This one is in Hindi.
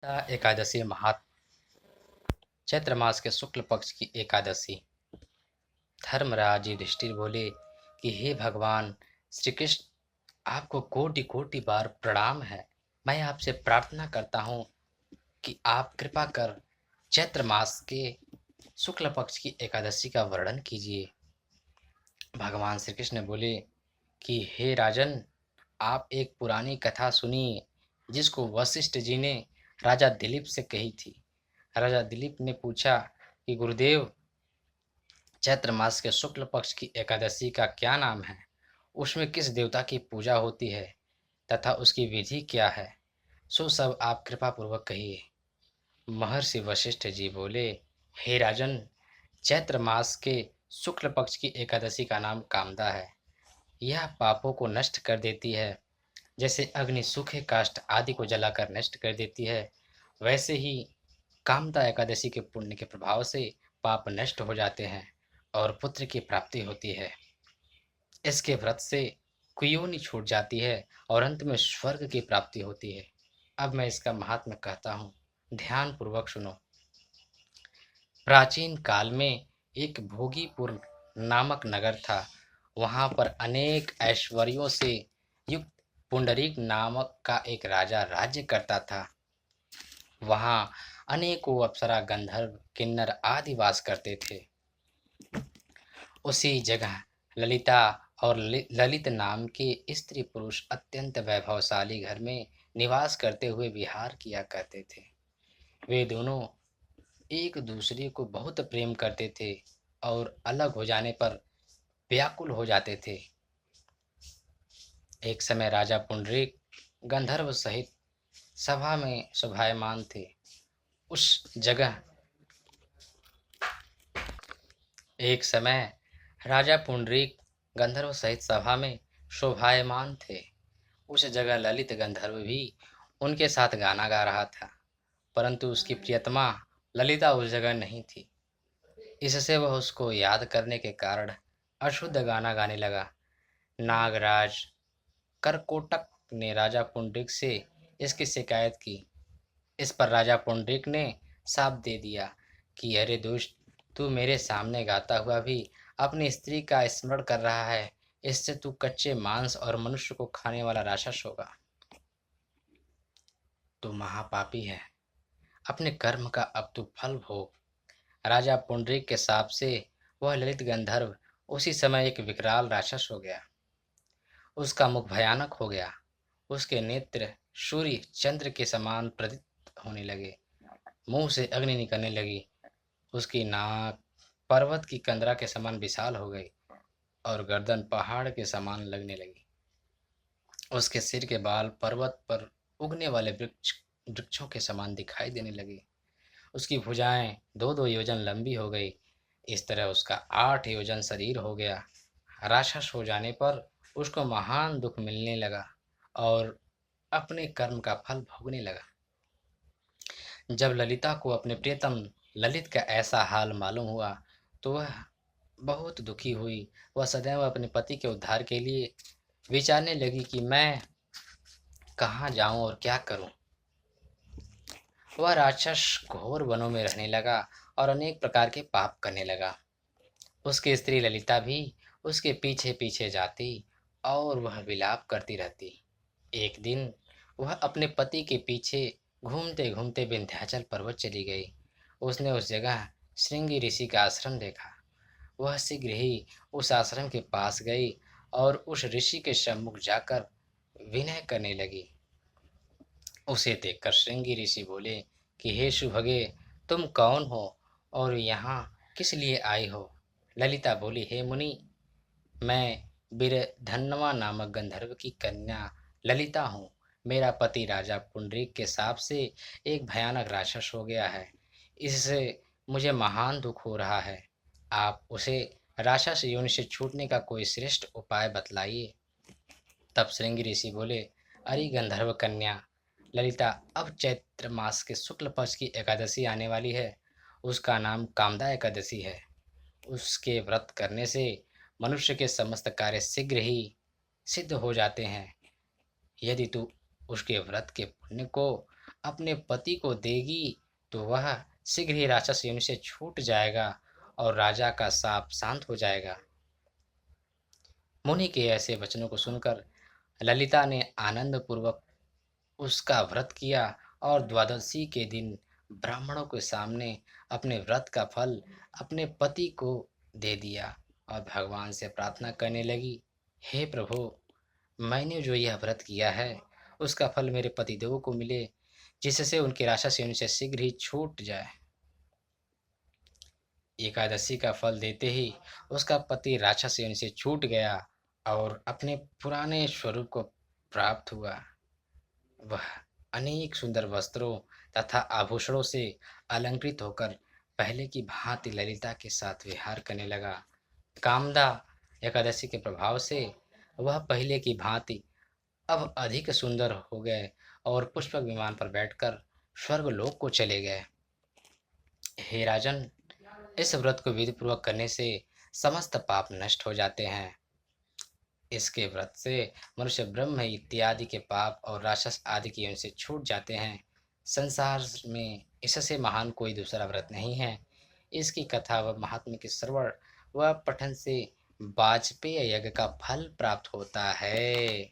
एकादशी महात्म। चैत्र मास के शुक्ल पक्ष की एकादशी। धर्मराज युधिष्ठिर बोले कि हे भगवान श्री कृष्ण, आपको कोटि कोटि बार प्रणाम है। मैं आपसे प्रार्थना करता हूँ कि आप कृपा कर चैत्र मास के शुक्ल पक्ष की एकादशी का वर्णन कीजिए। भगवान श्री कृष्ण बोले कि हे राजन, आप एक पुरानी कथा सुनिए जिसको वशिष्ठ जी ने राजा दिलीप से कही थी। राजा दिलीप ने पूछा कि गुरुदेव, चैत्र मास के शुक्ल पक्ष की एकादशी का क्या नाम है? उसमें किस देवता की पूजा होती है तथा उसकी विधि क्या है? सो सब आप कृपा पूर्वक कहिए। महर्षि वशिष्ठ जी बोले, हे राजन, चैत्र मास के शुक्ल पक्ष की एकादशी का नाम कामदा है। यह पापों को नष्ट कर देती है। जैसे अग्नि सूखे काष्ठ आदि को जलाकर नष्ट कर देती है, वैसे ही कामदा एकादशी के पुण्य के प्रभाव से पाप नष्ट हो जाते हैं और पुत्र की प्राप्ति होती है। इसके व्रत से कुयोनि छूट जाती है और अंत में स्वर्ग की प्राप्ति होती है। अब मैं इसका महात्म्य कहता हूँ, ध्यान पूर्वक सुनो। प्राचीन काल में एक भोगीपुर नामक नगर था। वहाँ पर अनेक ऐश्वर्यों से युक्त पुंडरीक नामक का एक राजा राज्य करता था। वहाँ अनेकों अप्सरा, गंधर्व, किन्नर आदि वास करते थे। उसी जगह ललिता और ललित नाम के स्त्री पुरुष अत्यंत वैभवशाली घर में निवास करते हुए विहार किया करते थे। वे दोनों एक दूसरे को बहुत प्रेम करते थे और अलग हो जाने पर व्याकुल हो जाते थे। एक समय राजा पुंडरीक गंधर्व सहित सभा में शोभायमान थे। उस जगह एक समय राजा पुंडरीक गंधर्व सहित सभा में शोभायमान थे। उस जगह ललित गंधर्व भी उनके साथ गाना गा रहा था, परंतु उसकी प्रियतमा ललिता उस जगह नहीं थी। इससे वह उसको याद करने के कारण अशुद्ध गाना गाने लगा। नागराज करकोटक ने राजा पुंडरीक से इसकी शिकायत की। इस पर राजा पुंडरीक ने शाप दे दिया कि अरे दुष्ट, तू मेरे सामने गाता हुआ भी अपनी स्त्री का स्मरण कर रहा है। इससे तू कच्चे मांस और मनुष्य को खाने वाला राक्षस होगा। तू महापापी है। अपने कर्म का अब तू फल भोग। राजा पुंडरीक के शाप से वह ललित गंधर्व उसी समय एक विकराल राक्षस हो गया। उसका मुख भयानक हो गया। उसके नेत्र सूर्य चंद्र के समान प्रदीप्त होने लगे। मुंह से अग्नि निकलने लगी। उसकी नाक पर्वत की कंदरा के समान विशाल हो गई और गर्दन पहाड़ के समान लगने लगी। उसके सिर के बाल पर्वत पर उगने वाले वृक्षों के समान दिखाई देने लगे। उसकी भुजाएं 2-2 योजन लंबी हो गई। इस तरह उसका 8 योजन शरीर हो गया। राक्षस हो जाने पर उसको महान दुख मिलने लगा और अपने कर्म का फल भोगने लगा। जब ललिता को अपने प्रियतम ललित का ऐसा हाल मालूम हुआ तो वह बहुत दुखी हुई। वह सदैव अपने पति के उद्धार के लिए विचारने लगी कि मैं कहाँ जाऊं और क्या करूं। वह राक्षस घोर वनों में रहने लगा और अनेक प्रकार के पाप करने लगा। उसकी स्त्री ललिता भी उसके पीछे पीछे जाती और वह विलाप करती रहती। एक दिन वह अपने पति के पीछे घूमते घूमते विंध्याचल पर्वत चली गई। उसने उस जगह श्रृंगी ऋषि का आश्रम देखा। वह शीघ्र ही उस आश्रम के पास गई और उस ऋषि के सम्मुख जाकर विनय करने लगी। उसे देखकर श्रृंगी ऋषि बोले कि हे सुभगे, तुम कौन हो और यहाँ किस लिए आई हो? ललिता बोली, हे मुनि, मैं बिरधन्वा नामक गंधर्व की कन्या ललिता हूँ। मेरा पति राजा पुंडरीक के शाप से एक भयानक राक्षस हो गया है। इससे मुझे महान दुख हो रहा है। आप उसे राक्षस योनि से छूटने का कोई श्रेष्ठ उपाय बतलाइए। तब श्रृंगी ऋषि बोले, अरे गंधर्व कन्या ललिता, अब चैत्र मास के शुक्ल पक्ष की एकादशी आने वाली है। उसका नाम कामदा एकादशी है। उसके व्रत करने से मनुष्य के समस्त कार्य शीघ्र ही सिद्ध हो जाते हैं। यदि तू उसके व्रत के पुण्य को अपने पति को देगी तो वह शीघ्र ही राक्षस योनि से छूट जाएगा और राजा का शाप शांत हो जाएगा। मुनि के ऐसे वचनों को सुनकर ललिता ने आनंद पूर्वक उसका व्रत किया और द्वादशी के दिन ब्राह्मणों के सामने अपने व्रत का फल अपने पति को दे दिया और भगवान से प्रार्थना करने लगी, हे प्रभु, मैंने जो यह व्रत किया है उसका फल मेरे पतिदेव को मिले, जिससे उनकी राक्षस योनि से शीघ्र ही छूट जाए। एकादशी का फल देते ही उसका पति राक्षस योनि से छूट गया और अपने पुराने स्वरूप को प्राप्त हुआ। वह अनेक सुंदर वस्त्रों तथा आभूषणों से अलंकृत होकर पहले की भांति ललिता के साथ विहार करने लगा। कामदा एकादशी के प्रभाव से वह पहले की भांति अब अधिक सुंदर हो गए और पुष्पक विमान पर बैठकर स्वर्गलोक को चले गए। हे राजन, इस व्रत को विधि पूर्वक करने से समस्त पाप नष्ट हो जाते हैं। इसके व्रत से मनुष्य ब्रह्म इत्यादि के पाप और राक्षस आदि की उनसे छूट जाते हैं। संसार में इससे महान कोई दूसरा व्रत नहीं है। इसकी कथा व महात्म्य के श्रवण व पठन से वाजपेय यज्ञ का फल प्राप्त होता है।